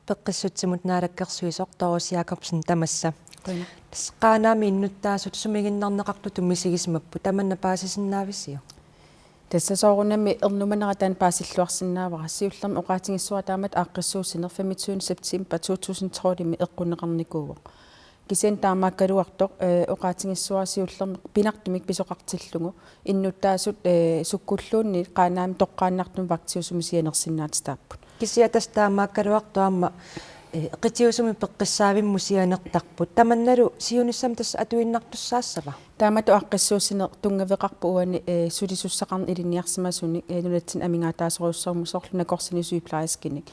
пеққиссутсимут наалаккерсуисоқ Торис Якобсен тамасса qaanaami innuttaasut sumiginnarneqartu tumisigismappu tamanna paasisиннаависсиу тассасоорунами эрнуманератаан паасиллуарсинаавара сиуллерми оqaатингиссуа таамат ааққиссуусинер 25 септембер 2013 эққунеқарникууво кисен таамааккалуартоқ оqaатингиссуа сиуллерми пинартумик писоқартиллугу иннуттаасут суккуллуунни qaaнаами тоққааннартум вактиусумисианерсиннаат тааппут кисиатас таамааккалуартуамма qitiusumi peqqissaavimmu sianertarput tamannalu siunissam tas atuinnartussaassava таамату аққиссуусинер тунгавеқарпу уани сулисуссақарни илинниарсимасуник нулатсин амингаатаасоруссарму соорлуна корсинисуиплаискиник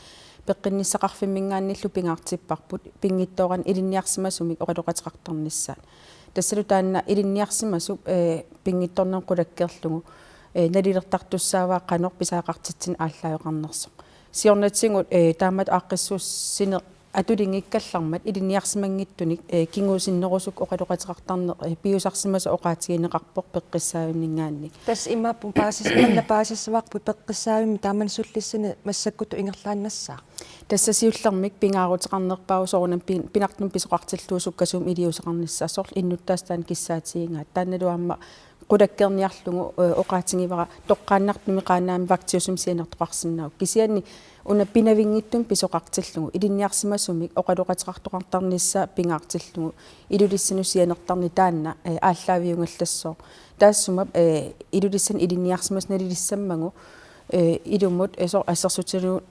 пеққинниссақарфиммингаанниллу пингаартиппарпут пингиттооран илинниарсимасумик оқалоқатеқартарнissaat тассалу таанна илинниарсимасуп пингитторнер қулаккерлугу налилертартуссааваа қанор писаақартитсин ааллаажоқарнерсоқ сиорнатсингут таамат аққиссууссинер атулингиккаллармат илинниарсимангиттуник кингуусиннерусук оқалоқатеқартарнер пиусарсимаса оqaатигинеқарпоқ пеққиссаавиннингаанник тас имааппу паасисманна паасиссаварпу пеққиссаавими тааман суллиссини массаккуту ингерлааннассаа тассасиуллермик пингаарутеқарнерпау соорунам пинартнум писоқартиллуусуккасуум илиусеқарниссаа сорл иннуттаастаан киссаатигингаат таанналуамма qulakkerniarlugu oqaatingivara toqqaannartumi qaanaami vaktiusum sianertoqarsinnau kisianni una pinavingittum pisoqartillugu ilinniarsimasumik oqaloqateqartoqartarnissa pingaartillugu ilulissinu sianertarni taanna ааllaaviungallassoo taassumap ilulissan ilinniarsimas nalilисsamмагу ilumut асерсутилу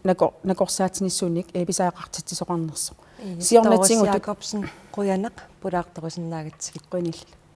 накорсаатинissуник писаақартитсоқарнерсо сиорнатсингу Якобсен quyanaq pulaartorusиннаагатсигит quinilla